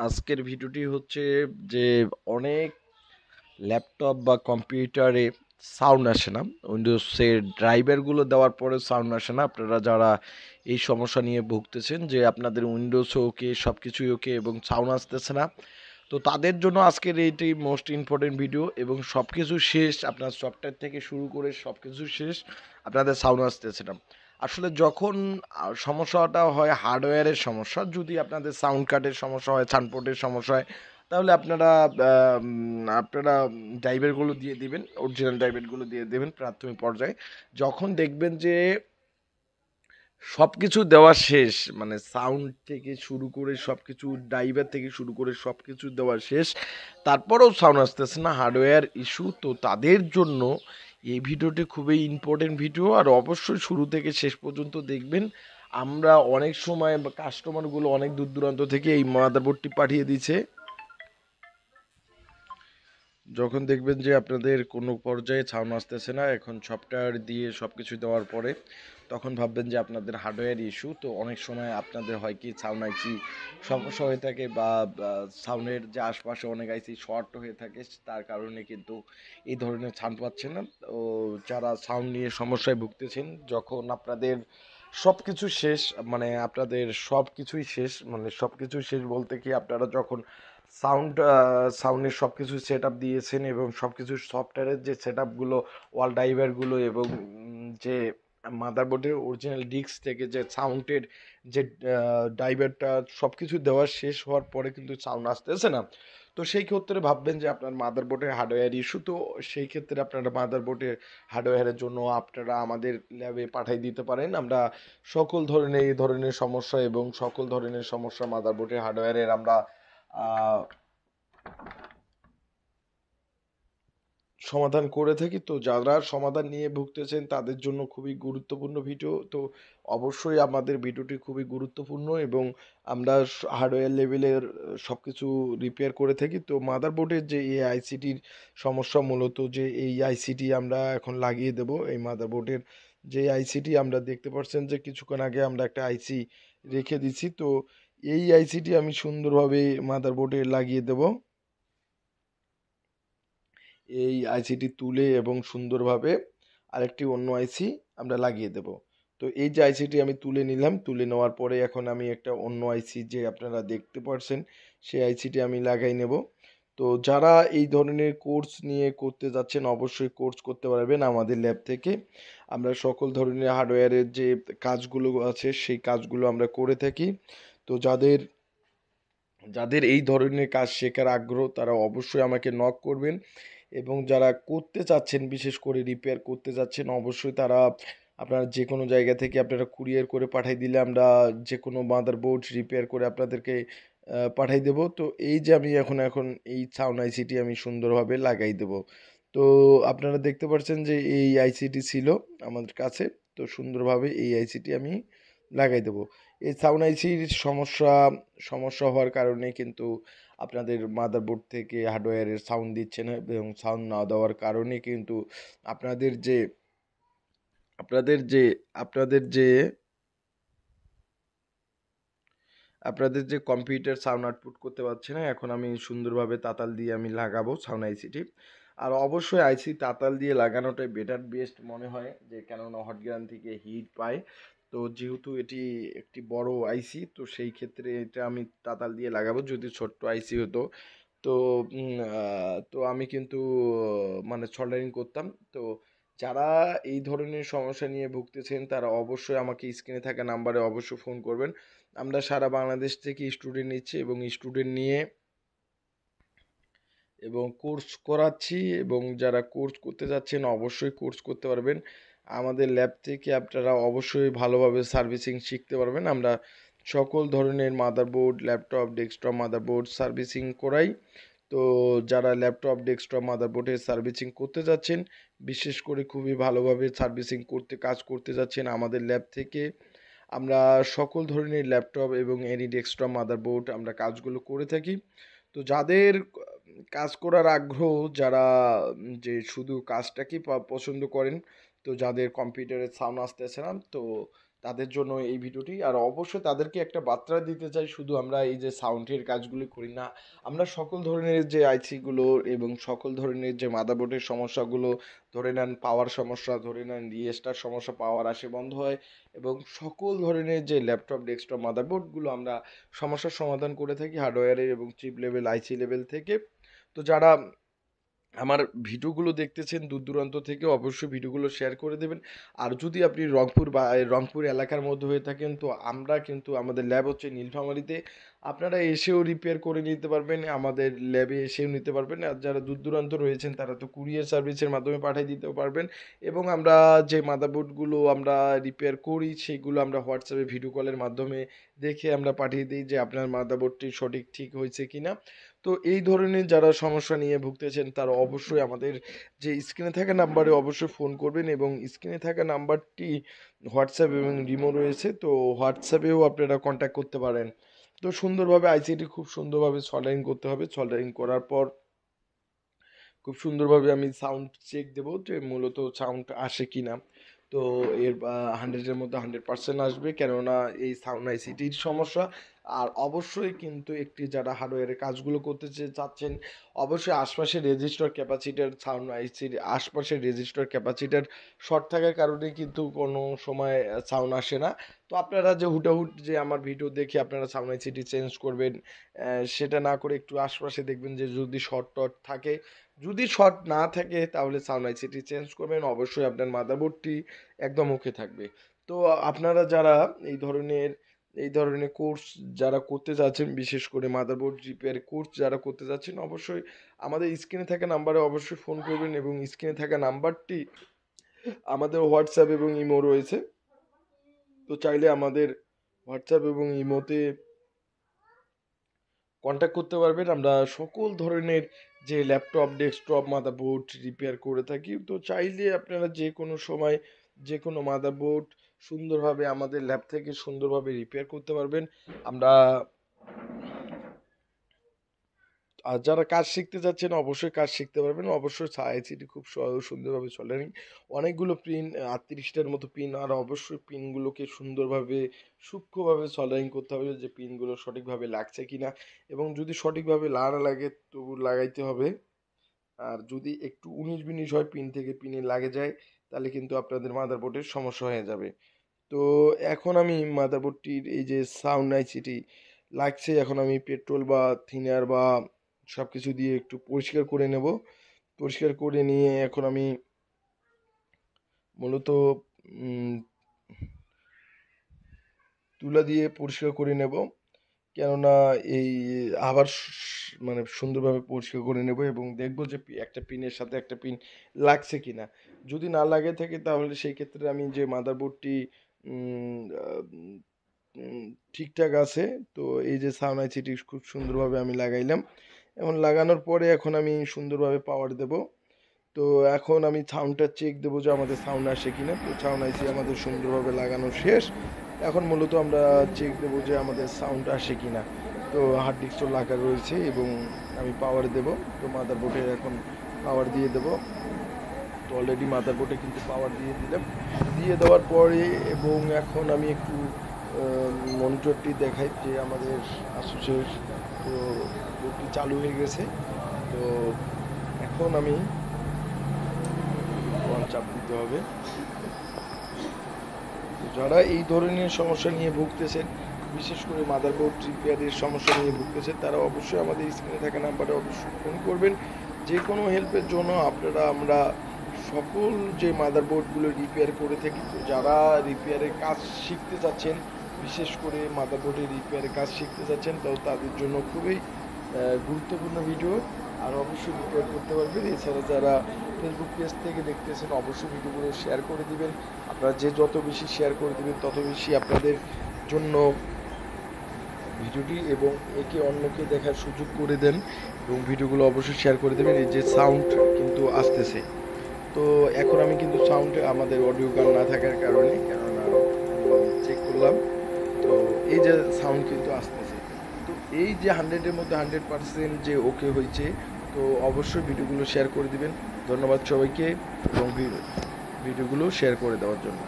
আজকের ভিডিওটি হচ্ছে যে অনেক ল্যাপটপ বা কম্পিউটারে সাউন্ড আসে না, উইন্ডোজের ড্রাইভারগুলো দেওয়ার পরে সাউন্ড আসে না। আপনারা যারা এই সমস্যা নিয়ে ভুগতেছেন যে আপনাদের উইন্ডোজ ওকে সব কিছুই ওকে এবং সাউন্ড আসতেছে না, তো তাদের জন্য আজকের এইটি মোস্ট ইম্পর্টেন্ট ভিডিও। এবং সব কিছু শেষ, আপনার সফটওয়্যার থেকে শুরু করে সব কিছু শেষ, আপনাদের সাউন্ড আসতেছে না। আসলে যখন সমস্যাটা হয় হার্ডওয়্যারের সমস্যা, যদি আপনাদের সাউন্ড কার্ডের সমস্যা হয়, সাউন্ডপোর্টের সমস্যা হয়, তাহলে আপনারা ড্রাইভারগুলো দিয়ে দিবেন, অরিজিনাল ড্রাইভারগুলো দিয়ে দেবেন প্রাথমিক পর্যায়ে। যখন দেখবেন যে সব কিছু দেওয়া শেষ, মানে সাউন্ড থেকে শুরু করে সব কিছু, ড্রাইভার থেকে শুরু করে সব কিছু দেওয়া শেষ, তারপরেও সাউন্ড আসতেছে না, হার্ডওয়্যার ইস্যু, তো তাদের জন্য এই ভিডিওটি খুবই ইম্পর্টেন্ট ভিডিও। আর অবশ্যই শুরু থেকে শেষ পর্যন্ত দেখবেন। আমরা অনেক সময় কাস্টমারগুলো অনেক দূর দূরান্ত থেকে এই মাদারবোর্ডটি পাঠিয়ে দিচ্ছে। যখন দেখবেন যে আপনাদের কোনো পর্যায়ে সাউন্ড আসতেছে না, এখন সফটওয়্যার দিয়ে সব কিছু দেওয়ার পরে, তখন ভাববেন যে আপনাদের হার্ডওয়্যার ইস্যু। তো অনেক সময় আপনাদের হয় কি সাউন্ড আইসি সমস্যা হয়ে থাকে, বা সাউন্ডের যে আশপাশে অনেক আইসি শর্ট হয়ে থাকে, তার কারণে কিন্তু এই ধরনের সাউন্ড পাচ্ছেন না। তো যারা সাউন্ড নিয়ে সমস্যায় ভুগতেছেন, যখন আপনাদের সব কিছু শেষ, মানে আপনাদের সব কিছুই শেষ, মানে সব কিছু শেষ বলতে কি, আপনারা যখন সাউন্ডের সব কিছু সেট আপ দিয়েছেন এবং সব কিছু সফটওয়্যারের যে সেট আপগুলো, ওয়াল ড্রাইভারগুলো এবং যে মাদারবোর্ডের অরিজিনাল ডিস্ক থেকে যে সাউন্ডের যে ড্রাইভারটা সব কিছু দেওয়া শেষ হওয়ার পরে কিন্তু সাউন্ড আসতেছে না। তো সেই ক্ষেত্রে ভাববেন যে আপনার মাদারবোর্ডের হার্ডওয়্যার ইস্যু। তো সেই ক্ষেত্রে আপনারা মাদারবোর্ডের হার্ডওয়্যারের জন্য আপনারা আমাদের ল্যাবে পাঠিয়ে দিতে পারেন। আমরা সকল ধরনের এই ধরনের সমস্যা এবং সকল ধরনের সমস্যা মাদারবোর্ডের হার্ডওয়্যারের আমরা আহ, সমাধান করে থাকি। তো যারা সমাধান নিয়ে ভুগতেছেন তাদের জন্য খুবই গুরুত্বপূর্ণ ভিডিও। তো অবশ্যই আমাদের ভিডিওটি খুবই গুরুত্বপূর্ণ এবং আমরা হার্ডওয়্যার লেভেলের সব কিছু রিপেয়ার করে থাকি। তো মাদারবোর্ডের যে এই আইসিটির সমস্যা, মূলত যে এই আইসিটি আমরা এখন লাগিয়ে দেব, এই মাদারবোর্ডের যে আইসিটি আমরা দেখতে পাচ্ছেন যে কিছুক্ষণ আগে আমরা একটা আইসি রেখে দিছি, তো এই আইসিটি আমি সুন্দরভাবে মাদারবোর্ডে লাগিয়ে দেব। এই আইসিটি তুলে এবং সুন্দরভাবে আরেকটি অন্য আইসি আমরা লাগিয়ে দেব। তো এই যে আইসিটি আমি তুলে নিলাম, তুলে নেওয়ার পরে এখন আমি একটা অন্য আইসি যে আপনারা দেখতে পাচ্ছেন, সেই আইসিটি আমি লাগাই নেব। তো যারা এই ধরনের কোর্স নিয়ে করতে যাচ্ছেন, অবশ্যই কোর্স করতে পারবেন আমাদের ল্যাব থেকে। আমরা সকল ধরনের হার্ডওয়্যারের যে কাজগুলো আছে সেই কাজগুলো আমরা করে থাকি। তো যাদের যাদের এই ধরনের কাজ শেখার আগ্রহ, তারা অবশ্যই আমাকে নক করবেন। এবং যারা করতে চাচ্ছেন, বিশেষ করে রিপেয়ার করতে চাচ্ছেন, অবশ্যই তারা আপনারা যে কোনো জায়গা থেকে আপনারা কুরিয়ার করে পাঠিয়ে দিলে আমরা যে কোনো মাদারবোর্ড রিপেয়ার করে আপনাদেরকে পাঠিয়ে দেবো। তো এই যে আমি এখন এই সাউন্ড আইসিটি আমি সুন্দরভাবে লাগাই দেবো। তো আপনারা দেখতে পাচ্ছেন যে এই আইসিটি ছিল আমাদের কাছে, তো সুন্দরভাবে এই আইসিটি আমি লাগাই দেবো। এই সাউন্ড আইসির সমস্যা সমস্যা হওয়ার কারণে কিন্তু আপনাদের মাদারবোর্ড থেকে হার্ডওয়্যারের সাউন্ড দিচ্ছে না, এবং সাউন্ড না দেওয়ার কারণে কিন্তু আপনাদের যে আপনাদের যে আপনাদের যে আপনাদের যে কম্পিউটার সাউন্ড আউটপুট করতে পারছে না। এখন আমি সুন্দরভাবে তাতাল দিয়ে আমি লাগাবো সাউন্ড আইসিটি। আর অবশ্যই আইসি তাতাল দিয়ে লাগানোটাই বেটার বেস্ট মনে হয়, যে কেননা হটগ্রান থেকে হিট পায়। তো যেহেতু এটি একটি বড় আইসি, তো সেই ক্ষেত্রে এটা আমি তাতাল দিয়ে লাগাবো। যদি ছোট্ট আইসি হতো, তো তো আমি কিন্তু মানে সোল্ডারিং করতাম। তো যারা এই ধরনের সমস্যা নিয়ে ভুগতেছেন, তারা অবশ্যই আমাকে স্ক্রিনে থাকা নাম্বারে অবশ্যই ফোন করবেন। আমরা সারা বাংলাদেশ থেকে স্টুডেন্ট নিচ্ছি এবং স্টুডেন্ট নিয়ে এবং কোর্স করাচ্ছি। এবং যারা কোর্স করতে যাচ্ছেন অবশ্যই কোর্স করতে পারবেন আমাদের ল্যাব থেকে। আপনারা অবশ্যই ভালোভাবে সার্ভিসিং শিখতে পারবেন। আমরা সকল ধরনের motherboard, laptop, desktop motherboard servicing করাই। তো যারা ল্যাপটপ, ডেস্কটপ, মাদারবোর্ডের সার্ভিসিং করতে যাচ্ছেন, বিশেষ করে খুবই ভালোভাবে সার্ভিসিং করতে কাজ করতে যাচ্ছেন আমাদের ল্যাব থেকে, আমরা সকল ধরনের ল্যাপটপ এবং এনি ডেস্কটপ মাদারবোর্ড আমরা কাজগুলো করে থাকি। তো যাদের কাজ করার আগ্রহ, যারা যে শুধু কাজটাকেই পছন্দ করেন, তো যাদের কম্পিউটারের সাউন্ড আসতেছে না, তো তাদের জন্য এই ভিডিওটি। আর অবশ্যই তাদেরকে একটা বার্তা দিতে চাই, শুধু আমরা এই যে সাউন্ডের কাজগুলি করি না, আমরা সকল ধরনের যে আইসিগুলো এবং সকল ধরনের যে মাদারবোর্ডের সমস্যাগুলো, ধরে নেন পাওয়ার সমস্যা, ধরে নেন রিস্টার সমস্যা, পাওয়ার আসে বন্ধ হয়, এবং সকল ধরনের যে ল্যাপটপ ডেস্কটপ মাদারবোর্ডগুলো আমরা সমস্যার সমাধান করে থাকি হার্ডওয়্যারের এবং চিপ লেভেল আইসি লেভেল থেকে। তো যারা আমার ভিডিওগুলো দেখতেছেন দূর দূরান্ত থেকে, অবশ্যই ভিডিওগুলো শেয়ার করে দেবেন। আর যদি আপনি রংপুর বা রংপুর এলাকার মধ্যে হয়ে থাকেন, তো আমরা কিন্তু আমাদের ল্যাব হচ্ছে নীলফামারীতে, আপনারা এসেও রিপেয়ার করে নিতে পারবেন, আমাদের ল্যাবে এসেও নিতে পারবেন। আর যারা দূর দূরান্ত রয়েছেন তারা তো কুরিয়ার সার্ভিসের মাধ্যমে পাঠিয়ে দিতেও পারবেন। এবং আমরা যে মাদারবোর্ডগুলো আমরা রিপেয়ার করি সেগুলো আমরা হোয়াটসঅ্যাপে ভিডিও কলের মাধ্যমে দেখে আমরা পাঠিয়ে দিই যে আপনার মাদারবোর্ডটি সঠিক ঠিক হয়েছে কিনা। তো এই ধরনের যারা সমস্যা নিয়ে ভুগতেছেন তারা অবশ্যই আমাদের যে স্ক্রিনে থাকা নাম্বারে অবশ্যই ফোন করবেন, এবং স্ক্রিনে থাকা নাম্বারটি হোয়াটসঅ্যাপ এবং রিমো রয়েছে, তো হোয়াটসঅ্যাপেও আপনারা কন্ট্যাক্ট করতে পারেন। তো সুন্দরভাবে আইসিটি খুব সুন্দরভাবে সল্ডারিং করতে হবে। সল্ডারিং করার পর খুব সুন্দরভাবে আমি সাউন্ড চেক দেবো যে মূলত সাউন্ড আসে কি না। তো এর 100-এর মধ্যে 100% আসবে, কেননা এই সাউন্ড আইসিটির সমস্যা। আর অবশ্যই কিন্তু একটি যারা হার্ডওয়্যারের কাজগুলো করতে চাচ্ছেন, অবশ্যই আশপাশের রেজিস্টার ক্যাপাসিটার, সাউন্ড আইসির আশপাশের রেজিস্টার ক্যাপাসিটার শর্ট থাকার কারণে কিন্তু কোনো সময় সাউন্ড আসে না। তো আপনারা যে হুটাহুট যে আমার ভিডিও দেখে আপনারা সাউন্ড আইসিটি চেঞ্জ করবেন, সেটা না করে একটু আশপাশে দেখবেন যে যদি শর্ট টট থাকে, যদি শর্ট না থাকে তাহলে সাউন্ড আইসিটি চেঞ্জ করবেন। অবশ্যই আপনার মাদারবোর্ডটি একদম ওকে থাকবে। তো আপনারা যারা এই ধরনের কোর্স যারা করতে যাচ্ছেন, বিশেষ করে মাদারবোর্ড রিপেয়ার কোর্স যারা করতে যাচ্ছেন, অবশ্যই আমাদের স্ক্রিনে থাকা নাম্বারে অবশ্যই ফোন করবেন, এবং স্ক্রিনে থাকা নাম্বারটি আমাদের হোয়াটসঅ্যাপ এবং ইমো রয়েছে। তো চাইলে আমাদের হোয়াটসঅ্যাপ এবং ইমোতে কন্ট্যাক্ট করতে পারবেন। আমরা সকল ধরনের যে ল্যাপটপ ডেস্কটপ মাদারবোর্ড রিপেয়ার করে থাকি। তো চাইলে আপনারা যে কোনো সময় যে কোনো মাদারবোর্ড সুন্দরভাবে আমাদের ল্যাব থেকে সুন্দরভাবে রিপেয়ার করতে পারবেন। আমরা আর যারা কাজ শিখতে যাচ্ছেন অবশ্যই কাজ শিখতে পারবেন। অবশ্যই আইসিটি খুব সুন্দরভাবে চলে। অনেকগুলো পিন, ৩৮টার মতো পিন, আর অবশ্যই পিনগুলোকে সুন্দরভাবে সূক্ষ্মভাবে সল্ডারিং করতে হবে যে পিনগুলো সঠিকভাবে লাগছে কিনা, এবং যদি সঠিকভাবে না লাগে তবু লাগাইতে হবে। আর যদি একটু ১৯-২০ হয় পিন থেকে পিনে লাগে যায়, তাহলে কিন্তু আপনাদের মাদারবোর্ডের সমস্যা হয়ে যাবে। তো এখন আমি মাদারবোর্ডটির এই যে সাউন্ড আইসিটি লাগছে, এখন আমি পেট্রোল বা থিনার বা সব কিছু দিয়ে একটু পরিষ্কার করে নেব। পরিষ্কার করে নিয়ে এখন আমি মূলত তুলা দিয়ে পরিষ্কার করে নেব, কেননা এই আবার মানে সুন্দরভাবে পরিষ্কার করে নেব এবং দেখব যে একটা পিনের সাথে একটা পিন লাগছে কিনা। যদি না লাগে থাকে তাহলে সেই ক্ষেত্রে আমি যে মাদারবোর্ডটি ঠিকঠাক আছে। তো এই যে সাউন্ড আইসিটি খুব সুন্দরভাবে আমি লাগাইলাম, এবং লাগানোর পরে এখন আমি সুন্দরভাবে পাওয়ার দেব। তো এখন আমি সাউন্ডটা চেক দেবো যে আমাদের সাউন্ড আসে কিনা। তো সাউন্ড আইসি আমাদের সুন্দরভাবে লাগানো শেষ। এখন মূলত আমরা চেক দেবো যে আমাদের সাউন্ড আসে কিনা। তো হার্ড ডিস্কও লাগা রয়েছে এবং আমি পাওয়ার দেব। তো মাদারবোর্ডে এখন পাওয়ার দিয়ে দেব। তো অলরেডি মাদারবোর্ডে কিন্তু পাওয়ার দিয়ে দিলাম। দিয়ে দেওয়ার পরে এবং এখন আমি একটু মনিটরটি দেখাই যে আমাদের আসুসের তো বোর্ডটি চালু হয়ে গেছে। তো এখন আমি চাপ দিতে হবে। যারা এই ধরনের সমস্যা নিয়ে ভুগতেছেন, বিশেষ করে মাদারবোর্ড রিপেয়ারের সমস্যা নিয়ে ভুগতেছেন, তারা অবশ্যই আমাদের স্ক্রিনে থাকা নাম্বারে অবশ্যই ফোন করবেন। যে কোনো হেল্পের জন্য আমরা সকল যে মাদারবোর্ডগুলো রিপেয়ার করে থাকি। তো যারা রিপেয়ারের কাজ শিখতে চাচ্ছেন, বিশেষ করে মাদারবোর্ডের রিপেয়ারের কাজ শিখতে চাচ্ছেন, তো তাদের জন্য খুবই গুরুত্বপূর্ণ ভিডিও। আর অবশ্যই রিপেয়ার করতে পারবেন। এছাড়া যারা ফেসবুক পেজ থেকে দেখতেছেন অবশ্যই ভিডিওগুলো শেয়ার করে দিবেন। আপনারা যে যত বেশি শেয়ার করে দেবেন তত বেশি আপনাদের জন্য ভিডিওটি এবং একে অন্যকে দেখার সুযোগ করে দেন, এবং ভিডিওগুলো অবশ্যই শেয়ার করে দেবেন। এই যে সাউন্ড কিন্তু আসতেছে, তো এখন আমি কিন্তু সাউন্ড আমাদের অডিও গান না থাকার কারণে, কেননা চেক করলাম, তো এই যে সাউন্ড কিন্তু আসতেছে। তো এই যে 100-এর মধ্যে 100% যে ওকে হয়েছে, তো অবশ্যই ভিডিওগুলো শেয়ার করে দিবেন। ধন্যবাদ সবাইকে এবং ভিডিওগুলো শেয়ার করে দেওয়ার জন্য।